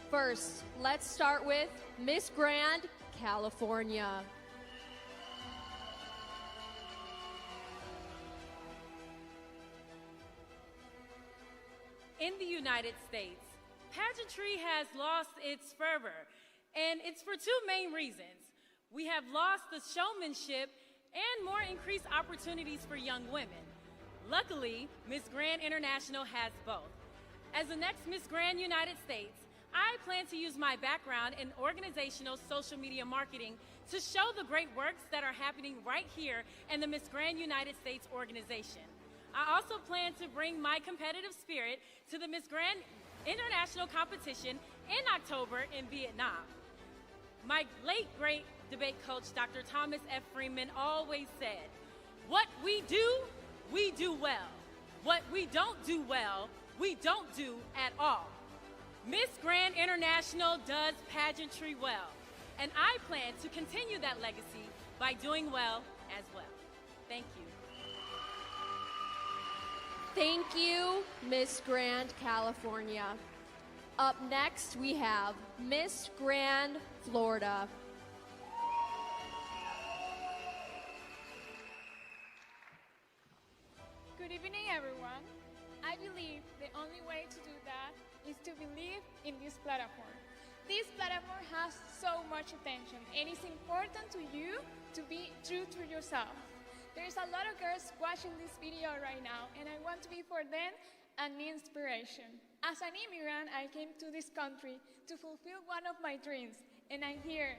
First, let's start with Miss Grand, California. In the United States, pageantry has lost its fervor, and it's for two main reasons. We have lost the showmanship and more increased opportunities for young women. Luckily, Miss Grand International has both. As the next Miss Grand United States, I plan to use my background in organizational social media marketing to show the great works that are happening right here in the Miss Grand United States organization. I also plan to bring my competitive spirit to the Miss Grand International competition in October in Vietnam. My late great debate coach, Dr. Thomas F. Freeman, always said, "What we do well. What we don't do well, we don't do at all." Miss Grand International does pageantry well, and I plan to continue that legacy by doing well as well. Thank you. Thank you, Miss Grand, California. Up next, we have Miss Grand, Florida. Good evening, everyone. I believe the only way to do that is to believe in this platform. This platform has so much attention, and it's important to you to be true to yourself. There's a lot of girls watching this video right now, and I want to be for them an inspiration. As an immigrant, I came to this country to fulfill one of my dreams, and I'm here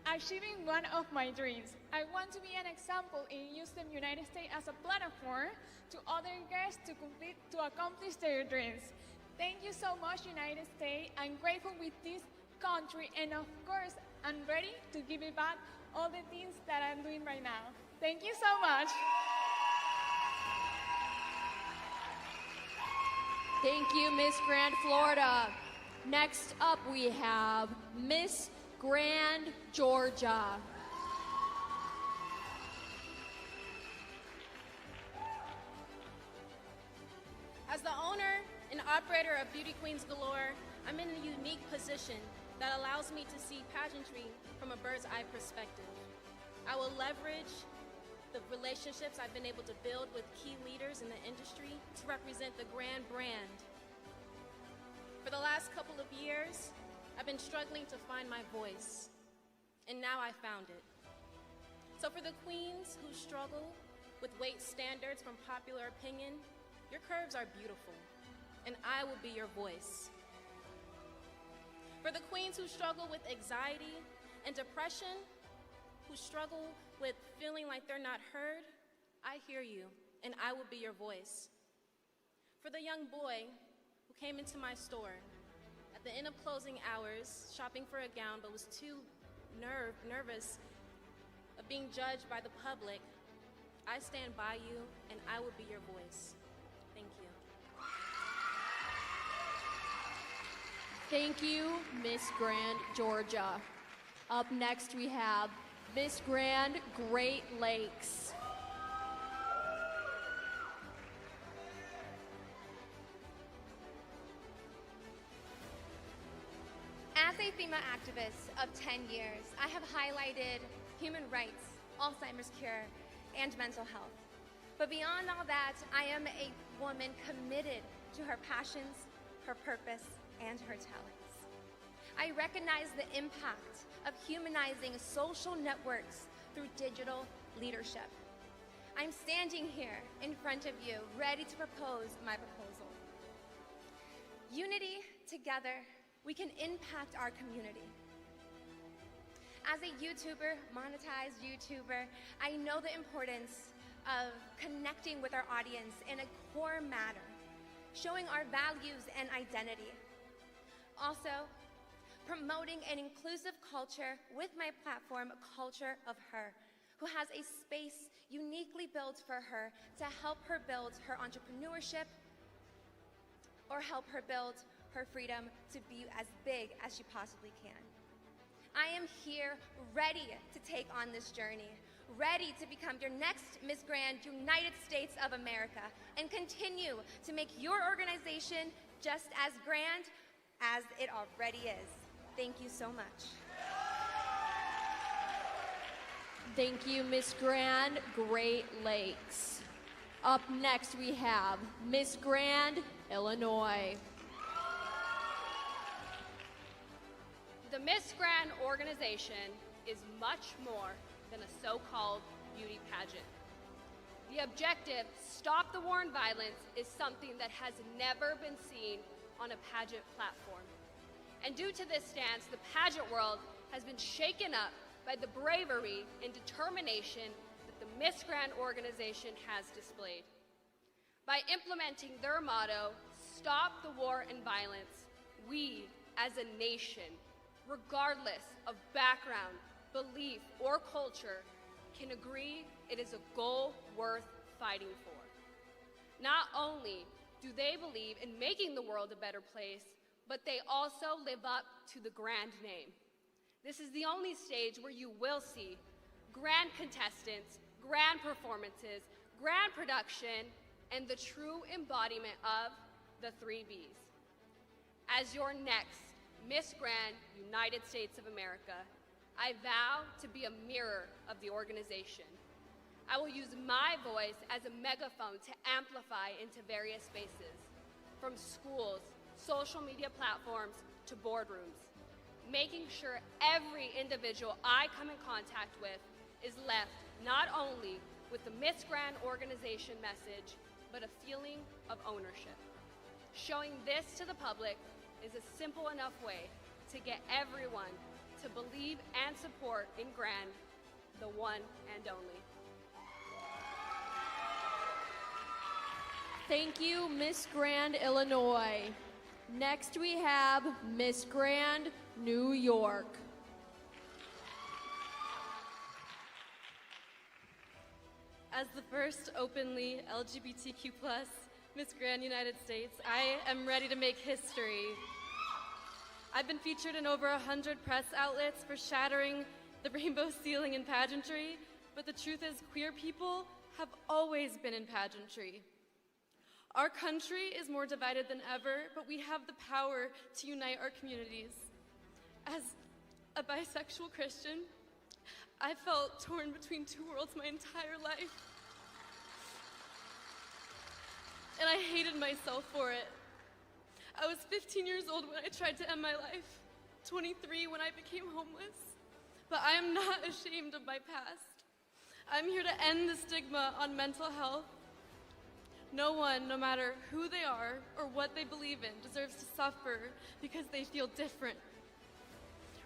achieving one of my dreams. I want to be an example and use the United States as a platform to other girls to accomplish their dreams. Thank you so much, United States. I'm grateful with this country, and of course, I'm ready to give it back all the things that I'm doing right now. Thank you so much. Thank you, Miss Grand, Florida. Next up, we have Miss Grand, Georgia. As the owner and operator of Beauty Queens Galore, I'm in a unique position that allows me to see pageantry from a bird's eye perspective. I will leverage the relationships I've been able to build with key leaders in the industry to represent the Grand brand. For the last couple of years, I've been struggling to find my voice, and now I found it. So for the queens who struggle with weight standards from popular opinion, your curves are beautiful, and I will be your voice. For the queens who struggle with anxiety and depression, who struggle with feeling like they're not heard, I hear you, and I will be your voice. For the young boy who came into my store at the end of closing hours, shopping for a gown, but was too nervous of being judged by the public, I stand by you, and I will be your voice. Thank you. Thank you, Miss Grand, Georgia. Up next, we have Miss Grand, Great Lakes. As a female activist of 10 years, I have highlighted human rights, Alzheimer's cure, and mental health. But beyond all that, I am a woman committed to her passions, her purpose, and her talents. I recognize the impact of humanizing social networks through digital leadership. I'm standing here in front of you, ready to propose my proposal. Unity, together, we can impact our community. As a YouTuber, monetized YouTuber, I know the importance of connecting with our audience in a core manner, showing our values and identity. Also, promoting an inclusive culture with my platform, Culture of Her, who has a space uniquely built for her to help her build her entrepreneurship or help her build her freedom to be as big as she possibly can. I am here ready to take on this journey, ready to become your next Miss Grand United States of America and continue to make your organization just as grand as it already is. Thank you so much. Thank you, Miss Grand, Great Lakes. Up next, we have Miss Grand, Illinois. The Miss Grand organization is much more than a so-called beauty pageant. The objective, Stop the War and Violence, is something that has never been seen on a pageant platform. And due to this stance, the pageant world has been shaken up by the bravery and determination that the Miss Grand organization has displayed. By implementing their motto, Stop the War and Violence, we as a nation, regardless of background, belief, or culture, can agree it is a goal worth fighting for. Not only do they believe in making the world a better place, but they also live up to the grand name. This is the only stage where you will see grand contestants, grand performances, grand production, and the true embodiment of the 3 Bs. As your next Miss Grand United States of America, I vow to be a mirror of the organization. I will use my voice as a megaphone to amplify into various spaces, from schools, social media platforms, to boardrooms, making sure every individual I come in contact with is left not only with the Miss Grand organization message, but a feeling of ownership. Showing this to the public is a simple enough way to get everyone to believe and support in Grand, the one and only. Thank you, Miss Grand, Illinois. Next we have Miss Grand, New York. As the first openly LGBTQ+ Miss Grand United States, I am ready to make history. I've been featured in over 100 press outlets for shattering the rainbow ceiling in pageantry, but the truth is queer people have always been in pageantry. Our country is more divided than ever, but we have the power to unite our communities. As a bisexual Christian, I felt torn between 2 worlds my entire life. And I hated myself for it. I was 15 years old when I tried to end my life, 23 when I became homeless. But I am not ashamed of my past. I'm here to end the stigma on mental health. No one, no matter who they are or what they believe in, deserves to suffer because they feel different.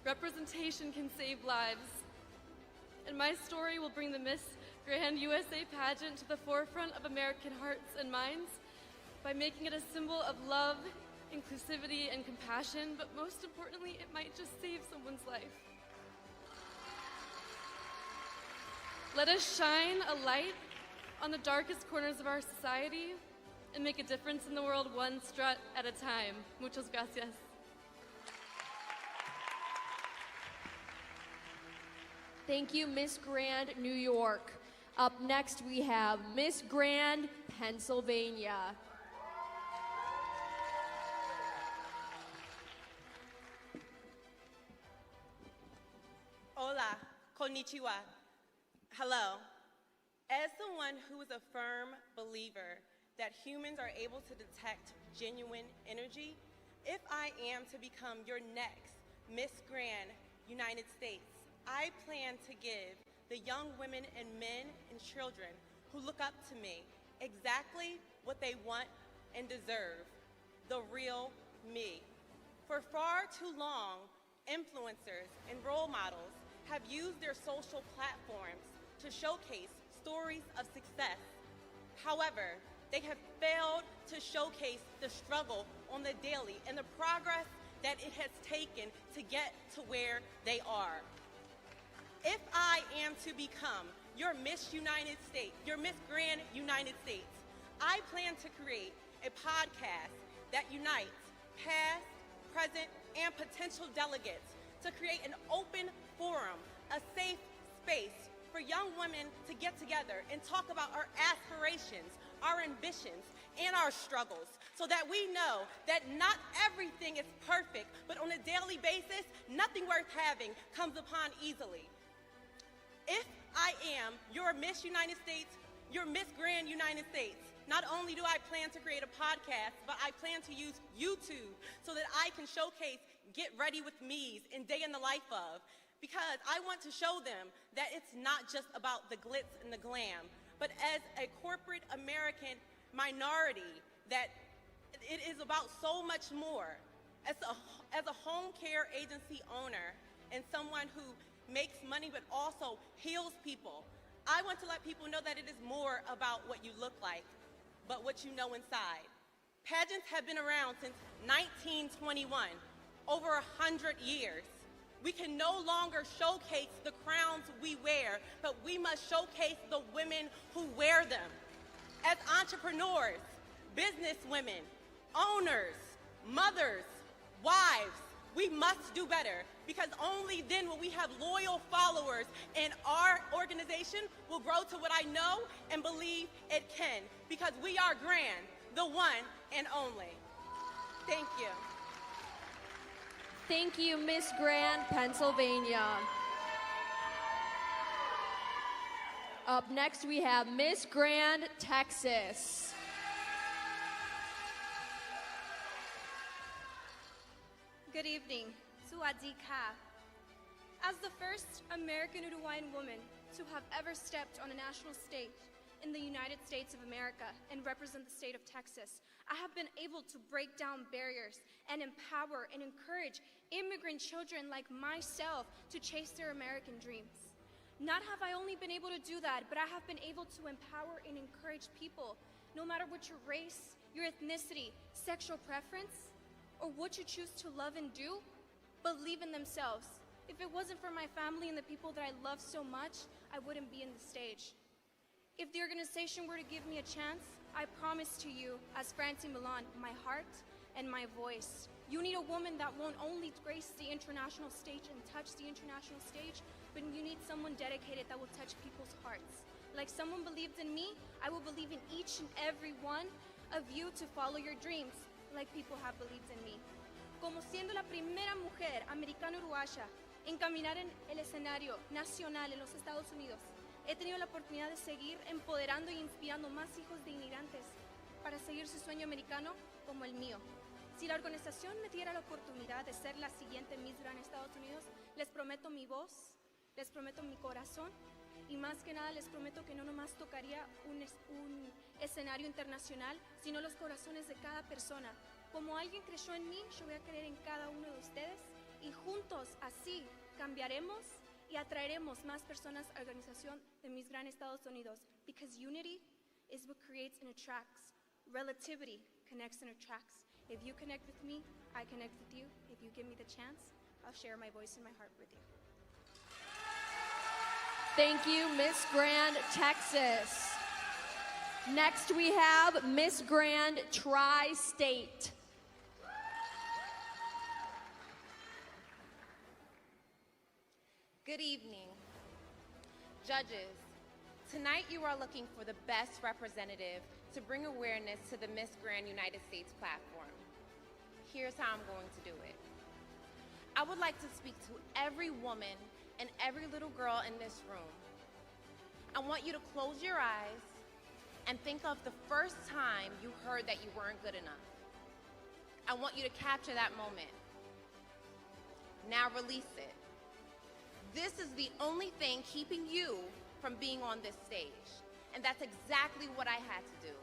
Representation can save lives. And my story will bring the Miss Grand USA pageant to the forefront of American hearts and minds by making it a symbol of love, inclusivity, and compassion, but most importantly, it might just save someone's life. Let us shine a light on the darkest corners of our society and make a difference in the world one strut at a time. Muchas gracias. Thank you, Miss Grand, New York. Up next, we have Miss Grand, Pennsylvania. Hola, konnichiwa. Hello. As someone who is a firm believer that humans are able to detect genuine energy, if I am to become your next Miss Grand United States, I plan to give the young women and men and children who look up to me exactly what they want and deserve, the real me. For far too long, influencers and role models have used their social platforms to showcase stories of success. However, they have failed to showcase the struggle on the daily and the progress that it has taken to get to where they are. If I am to become your Miss United States, your Miss Grand United States, I plan to create a podcast that unites past, present, and potential delegates to create an open forum, a safe space for young women to get together and talk about our aspirations, our ambitions, and our struggles, so so that we know that not everything is perfect, but on a daily basis, nothing worth having comes upon easily. If I am your Miss United States, your Miss Grand United States, not only do I plan to create a podcast, but I plan to use YouTube so that I can showcase Get Ready with Me's and Day in the Life of, because I want to show them that it's not just about the glitz and the glam, but as a corporate American minority, that it is about so much more. As a home care agency owner and someone who makes money but also heals people, I want to let people know that it is more about what you look like, but what you know inside. Pageants have been around since 1921, over 100 years. We can no longer showcase the crowns we wear, but we must showcase the women who wear them. As entrepreneurs, businesswomen, owners, mothers, wives, we must do better, because only then will we have loyal followers, and our organization will grow to what I know and believe it can, because we are grand, the one and only. Thank you. Thank you, Miss Grand, Pennsylvania. Up next, we have Miss Grand, Texas. Good evening. 𝗬𝗏𝗘𝗏. As the first American Uruguayan woman to have ever stepped on a national stage in the United States of America and represent the state of Texas, I have been able to break down barriers and empower and encourage immigrant children like myself to chase their American dreams. Not have I only been able to do that, but I have been able to empower and encourage people, no matter what your race, your ethnicity, sexual preference, or what you choose to love and do, believe in themselves. If it wasn't for my family and the people that I love so much, I wouldn't be in the stage. If the organization were to give me a chance, I promise to you, as 𝗠𝗏𝗏𝗏, my heart and my voice. You need a woman that won't only grace the international stage and touch the international stage, but you need someone dedicated that will touch people's hearts. Like someone believed in me, I will believe in each and every one of you to follow your dreams, like people have believed in me. Como siendo la primera mujer americano-uruguaya en caminar en el escenario nacional en los Estados Unidos, he tenido la oportunidad de seguir empoderando y inspirando más hijos de inmigrantes para seguir su sueño americano como el mío. Si la organización me diera la oportunidad de ser la siguiente Miss Gran Estados Unidos, les prometo mi voz, les prometo mi corazón, y más que nada les prometo que no nomás tocaría un escenario internacional, sino los corazones de cada persona. Como alguien creyó en mí, yo voy a creer en cada uno de ustedes, y juntos así cambiaremos y atraeremos más personas a la organización de Miss Gran Estados Unidos. Because unity is what creates and attracts. Relativity connects and attracts. If you connect with me, I connect with you. If you give me the chance, I'll share my voice and my heart with you. Thank you, Miss Grand, Texas. Next, we have Miss Grand, Tri-State. Good evening. Judges, tonight you are looking for the best representative to bring awareness to the Miss Grand United States platform. Here's how I'm going to do it. I would like to speak to every woman and every little girl in this room. I want you to close your eyes and think of the first time you heard that you weren't good enough. I want you to capture that moment. Now release it. This is the only thing keeping you from being on this stage, and that's exactly what I had to do.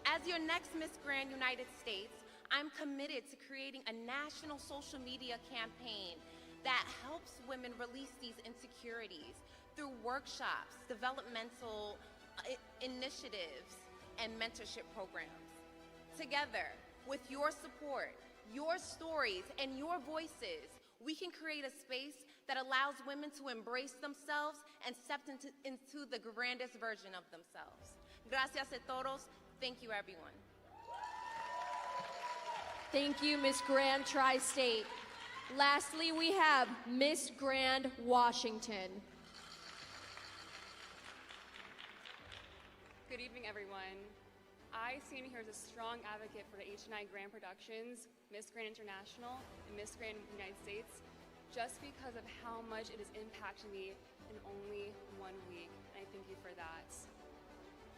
As your next Miss Grand United States, I'm committed to creating a national social media campaign that helps women release these insecurities through workshops, developmental initiatives, and mentorship programs. Together, with your support, your stories, and your voices, we can create a space that allows women to embrace themselves and step into the grandest version of themselves. Gracias a todos. Thank you, everyone. Thank you, Miss Grand, Tri-State. Lastly, we have Miss Grand, Washington. Good evening, everyone. I stand here as a strong advocate for the H&I Grand Productions, Miss Grand International, and Miss Grand United States, just because of how much it has impacted me in only 1 week, and I thank you for that.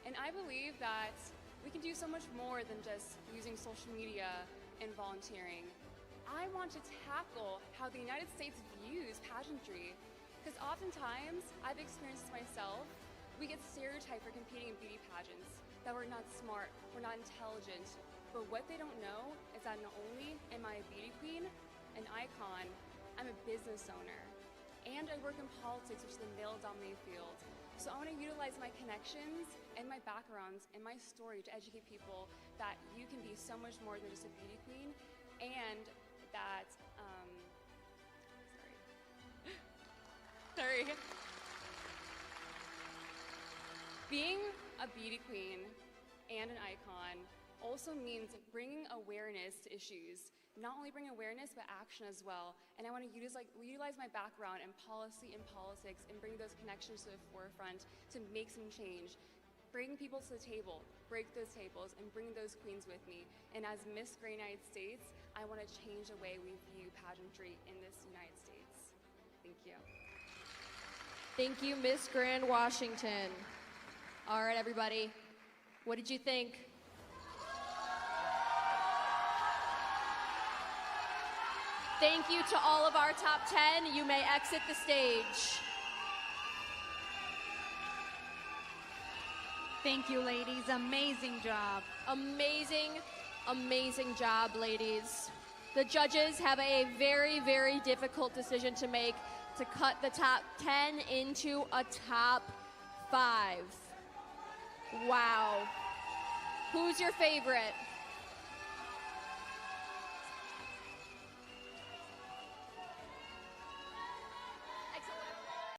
And I believe that we can do so much more than just using social media and volunteering. I want to tackle how the United States views pageantry, because oftentimes, I've experienced this myself, we get stereotyped for competing in beauty pageants, that we're not smart, we're not intelligent, but what they don't know is that not only am I a beauty queen, an icon, I'm a business owner, and I work in politics, which is a male-dominated field. So I want to utilize my connections and my backgrounds and my story to educate people that you can be so much more than just a beauty queen, and that, sorry. Being a beauty queen and an icon also means bringing awareness to issues. Not only bring awareness, but action as well. And I want to utilize my background in policy and politics and bring those connections to the forefront to make some change. Bring people to the table, break those tables, and bring those queens with me. And as Miss Grand United States, I want to change the way we view pageantry in this United States. Thank you. Thank you, Miss Grand Washington. All right, everybody, what did you think? Thank you to all of our top 10. You may exit the stage. Thank you, ladies. Amazing job. Amazing, amazing job, ladies. The judges have a very, very difficult decision to make to cut the top 10 into a top 5. Wow. Who's your favorite?